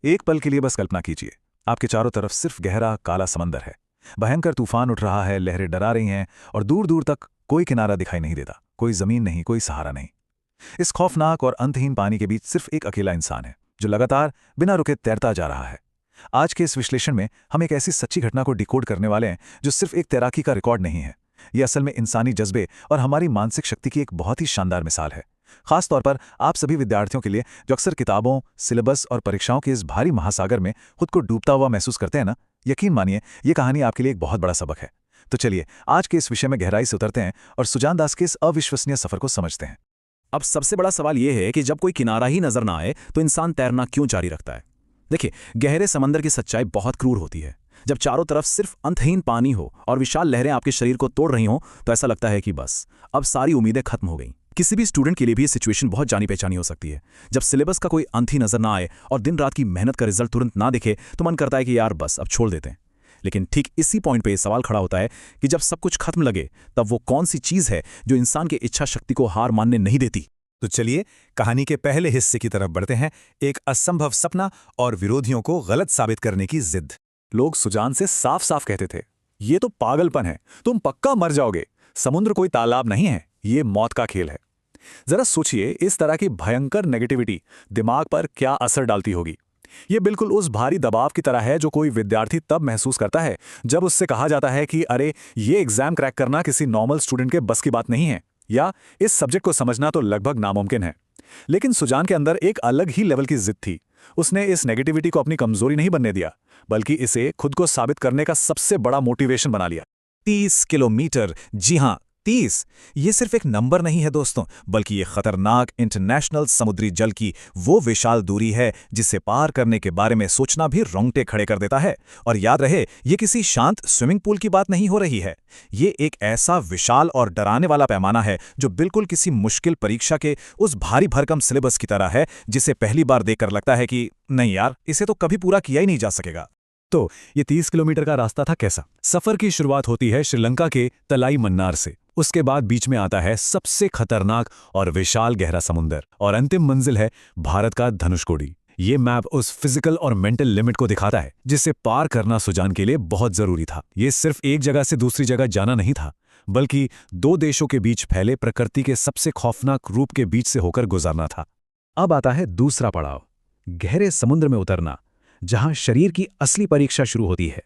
एक पल के लिए बस कल्पना कीजिए, आपके चारों तरफ सिर्फ गहरा काला समंदर है। भयंकर तूफान उठ रहा है, लहरें डरा रही हैं और दूर दूर तक कोई किनारा दिखाई नहीं देता, कोई जमीन नहीं, कोई सहारा नहीं। इस खौफनाक और अंतहीन पानी के बीच सिर्फ एक अकेला इंसान है जो लगातार बिना रुके तैरता जा रहा है। आज के इस विश्लेषण में हम एक ऐसी सच्ची घटना को डिकोड करने वाले हैं जो सिर्फ एक तैराकी का रिकॉर्ड नहीं है। यह असल में इंसानी जज्बे और हमारी मानसिक शक्ति की एक बहुत ही शानदार मिसाल है, खास तौर पर आप सभी विद्यार्थियों के लिए जो अक्सर किताबों, सिलेबस और परीक्षाओं के इस भारी महासागर में खुद को डूबता हुआ महसूस करते हैं ना। यकीन मानिए, ये कहानी आपके लिए एक बहुत बड़ा सबक है। तो चलिए आज के इस विषय में गहराई से उतरते हैं और सुजान दास के इस अविश्वसनीय सफर को समझते हैं। अब सबसे बड़ा सवाल यह है कि जब कोई किनारा ही नजर ना आए तो इंसान तैरना क्यों जारी रखता है। देखिए, गहरे समंदर की सच्चाई बहुत क्रूर होती है। जब चारों तरफ सिर्फ अंतहीन पानी हो और विशाल लहरें आपके शरीर को तोड़ रही हों तो ऐसा लगता है कि बस अब सारी उम्मीदें खत्म हो गईं। किसी भी स्टूडेंट के लिए भी ये सिचुएशन बहुत जानी पहचानी हो सकती है। जब सिलेबस का कोई अंत ही नजर ना आए और दिन रात की मेहनत का रिजल्ट तुरंत ना दिखे तो मन करता है कि यार बस अब छोड़ देते हैं। लेकिन ठीक इसी पॉइंट पे सवाल खड़ा होता है कि जब सब कुछ खत्म लगे तब वो कौन सी चीज है जो इंसान की इच्छा शक्ति को हार मानने नहीं देती। तो चलिए कहानी के पहले हिस्से की तरफ बढ़ते हैं, एक असंभव सपना और विरोधियों को गलत साबित करने की जिद। लोग सुजान से साफ साफ कहते थे, ये तो पागलपन है, तुम पक्का मर जाओगे, समुद्र कोई तालाब नहीं है, ये मौत का खेल है। जरा सोचिए, इस तरह की भयंकर नेगेटिविटी दिमाग पर क्या असर डालती होगी। ये बिल्कुल उस भारी दबाव की तरह है जो कोई विद्यार्थी तब महसूस करता है जब उससे कहा जाता है कि अरे ये एग्जाम क्रैक करना किसी नॉर्मल स्टूडेंट के बस की बात नहीं है, या इस सब्जेक्ट को समझना तो लगभग नामुमकिन है। लेकिन सुजान के अंदर एक अलग ही लेवल की जिद थी। उसने इस नेगेटिविटी को अपनी कमजोरी नहीं बनने दिया, बल्कि इसे खुद को साबित करने का सबसे बड़ा मोटिवेशन बना लिया। 30 किलोमीटर, जी हां 30। ये सिर्फ एक नंबर नहीं है दोस्तों, बल्कि ये खतरनाक इंटरनेशनल समुद्री जल की वो विशाल दूरी है जिसे पार करने के बारे में सोचना भी रोंगटे खड़े कर देता है। और याद रहे, ये किसी शांत स्विमिंग पूल की बात नहीं हो रही है। ये एक ऐसा विशाल और डराने वाला पैमाना है जो बिल्कुल किसी मुश्किल परीक्षा के उस भारी भरकम सिलेबस की तरह है जिसे पहली बार देखकर लगता है कि नहीं यार, इसे तो कभी पूरा किया ही नहीं जा सकेगा। तो ये 30 किलोमीटर का रास्ता था कैसा? सफर की शुरुआत होती है श्रीलंका के तलाई मन्नार से। उसके बाद बीच में आता है सबसे खतरनाक और विशाल गहरा समुंदर, और अंतिम मंजिल है भारत का धनुषकोडी। ये मैप उस फिजिकल और मेंटल लिमिट को दिखाता है जिसे पार करना सुजान के लिए बहुत जरूरी था। ये सिर्फ एक जगह से दूसरी जगह जाना नहीं था, बल्कि दो देशों के बीच फैले प्रकृति के सबसे खौफनाक रूप के बीच से होकर गुजारना था। अब आता है दूसरा पड़ाव, गहरे समुद्र में उतरना, जहां शरीर की असली परीक्षा शुरू होती है।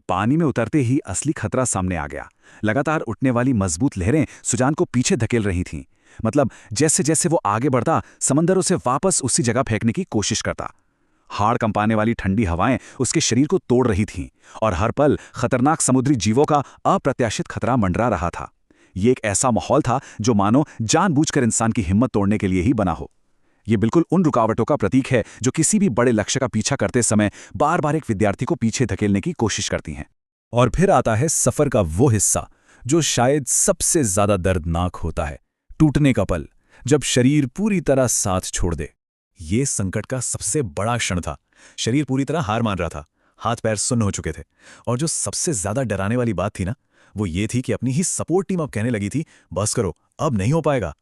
पानी में उतरते ही असली खतरा सामने आ गया। लगातार उठने वाली मजबूत लहरें सुजान को पीछे धकेल रही थीं। मतलब जैसे जैसे वो आगे बढ़ता, समंदर उसे वापस उसी जगह फेंकने की कोशिश करता। हाड़ कंपाने वाली ठंडी हवाएं उसके शरीर को तोड़ रही थीं और हर पल खतरनाक समुद्री जीवों का अप्रत्याशित खतरा मंडरा रहा था। ये एक ऐसा माहौल था जो मानो जानबूझकर इंसान की हिम्मत तोड़ने के लिए ही बना हो। ये बिल्कुल उन रुकावटों का प्रतीक है जो किसी भी बड़े लक्ष्य का पीछा करते समय बार बार एक विद्यार्थी को पीछे धकेलने की कोशिश करती हैं। और फिर आता है सफर का वो हिस्सा जो शायद सबसे ज्यादा दर्दनाक होता है, टूटने का पल, जब शरीर पूरी तरह साथ छोड़ दे। ये संकट का सबसे बड़ा क्षण था। शरीर पूरी तरह हार मान रहा था, हाथ पैर सुन्न हो चुके थे, और जो सबसे ज्यादा डराने वाली बात थी ना, वो ये थी कि अपनी ही सपोर्ट टीम अब कहने लगी थी, बस करो, अब नहीं हो पाएगा।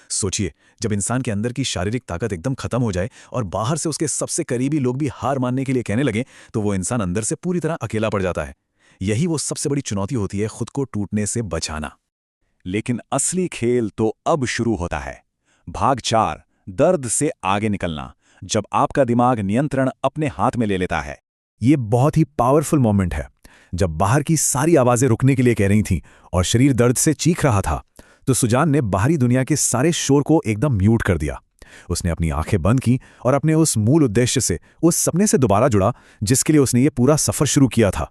सोचिए, जब इंसान के अंदर की शारीरिक ताकत एकदम खत्म हो जाए और बाहर से उसके सबसे करीबी लोग भी हार मानने के लिए कहने लगे, तो वो इंसान अंदर से पूरी तरह अकेला पड़ जाता है। यही वो सबसे बड़ी चुनौती होती है, खुद को टूटने से बचाना। लेकिन असली खेल तो अब शुरू होता है। भाग 4, दर्द से आगे निकलना, जब आपका दिमाग नियंत्रण अपने हाथ में ले लेता है। ये बहुत ही पावरफुल मोमेंट है, जब बाहर की सारी आवाजें रुकने के लिए कह रही थीं और शरीर दर्द से चीख रहा था, तो सुजान ने बाहरी दुनिया के सारे शोर को एकदम म्यूट कर दिया। उसने अपनी आंखें बंद की और अपने उस मूल उद्देश्य से, उस सपने से दोबारा जुड़ा जिसके लिए उसने ये पूरा सफर शुरू किया था।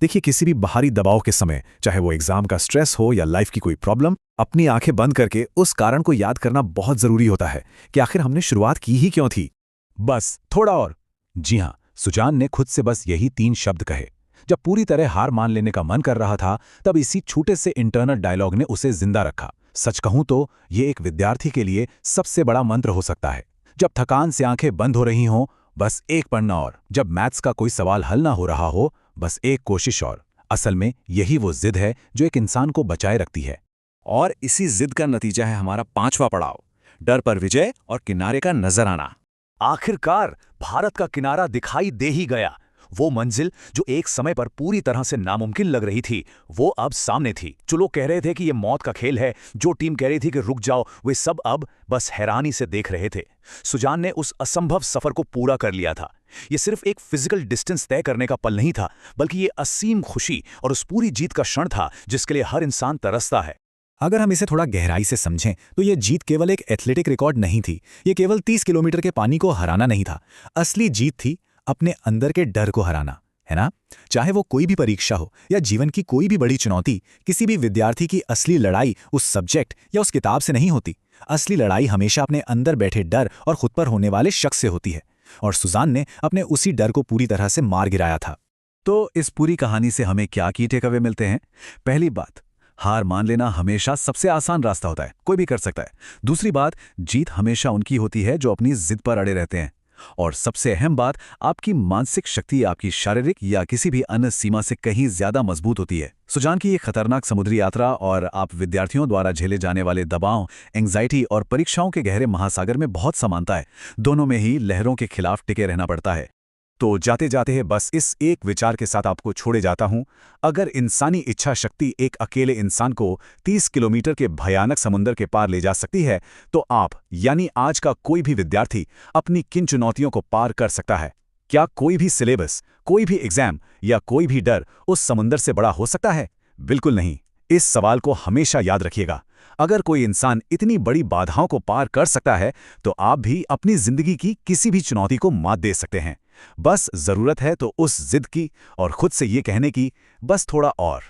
देखिए, किसी भी बाहरी दबाव के समय, चाहे वो एग्जाम का स्ट्रेस हो या लाइफ की कोई प्रॉब्लम, अपनी आंखें बंद करके उस कारण को याद करना बहुत जरूरी होता है कि आखिर हमने शुरुआत की ही क्यों थी। बस थोड़ा और। जी हां, सुजान ने खुद से बस यही 3 शब्द कहे। जब पूरी तरह हार मान लेने का मन कर रहा था, तब इसी छोटे से इंटरनल डायलॉग ने उसे जिंदा रखा। सच कहूं तो ये एक विद्यार्थी के लिए सबसे बड़ा मंत्र हो सकता है। जब थकान से आंखें बंद हो रही हों, बस एक पन्ना और। जब मैथ्स का कोई सवाल हल ना हो रहा हो, बस एक कोशिश और। असल में यही वो जिद है जो एक इंसान को बचाए रखती है। और इसी जिद का नतीजा है हमारा 5वां पड़ाव, डर पर विजय और किनारे का नजर आना। आखिरकार भारत का किनारा दिखाई दे ही गया। वो मंजिल जो एक समय पर पूरी तरह से नामुमकिन लग रही थी, वो अब सामने थी। जो लोग कह रहे थे कि ये मौत का खेल है, जो टीम कह रही थी कि रुक जाओ, वे सब अब बस हैरानी से देख रहे थे। सुजान ने उस असंभव सफर को पूरा कर लिया था। ये सिर्फ एक फिजिकल डिस्टेंस तय करने का पल नहीं था, बल्कि ये असीम खुशी और उस पूरी जीत का क्षण था जिसके लिए हर इंसान तरसता है। अगर हम इसे थोड़ा गहराई से समझें तो ये जीत केवल एक एथलेटिक रिकॉर्ड नहीं थी। ये केवल 30 किलोमीटर के पानी को हराना नहीं था। असली जीत थी अपने अंदर के डर को हराना, है ना? चाहे वो कोई भी परीक्षा हो या जीवन की कोई भी बड़ी चुनौती, किसी भी विद्यार्थी की असली लड़ाई उस सब्जेक्ट या उस किताब से नहीं होती। असली लड़ाई हमेशा अपने अंदर बैठे डर और खुद पर होने वाले शक से होती है। और सुजान ने अपने उसी डर को पूरी तरह से मार गिराया था। तो इस पूरी कहानी से हमें क्या की टेकअवे मिलते हैं? पहली बात, हार मान लेना हमेशा सबसे आसान रास्ता होता है, कोई भी कर सकता है। दूसरी बात, जीत हमेशा उनकी होती है जो अपनी जिद पर अड़े रहते हैं। और सबसे अहम बात, आपकी मानसिक शक्ति आपकी शारीरिक या किसी भी अन्य सीमा से कहीं ज्यादा मजबूत होती है। सुजान की ये खतरनाक समुद्री यात्रा और आप विद्यार्थियों द्वारा झेले जाने वाले दबाव, एंग्जाइटी और परीक्षाओं के गहरे महासागर में बहुत समानता है। दोनों में ही लहरों के खिलाफ टिके रहना पड़ता है। तो जाते जाते बस इस एक विचार के साथ आपको छोड़े जाता हूं, अगर इंसानी इच्छा शक्ति एक अकेले इंसान को 30 किलोमीटर के भयानक समुद्र के पार ले जा सकती है, तो आप यानी आज का कोई भी विद्यार्थी अपनी किन चुनौतियों को पार कर सकता है? क्या कोई भी सिलेबस, कोई भी एग्जाम या कोई भी डर उस समुद्र से बड़ा हो सकता है? बिल्कुल नहीं। इस सवाल को हमेशा याद रखिएगा। अगर कोई इंसान इतनी बड़ी बाधाओं को पार कर सकता है, तो आप भी अपनी जिंदगी की किसी भी चुनौती को मात दे सकते हैं। बस जरूरत है तो उस जिद की और खुद से ये कहने की, बस थोड़ा और।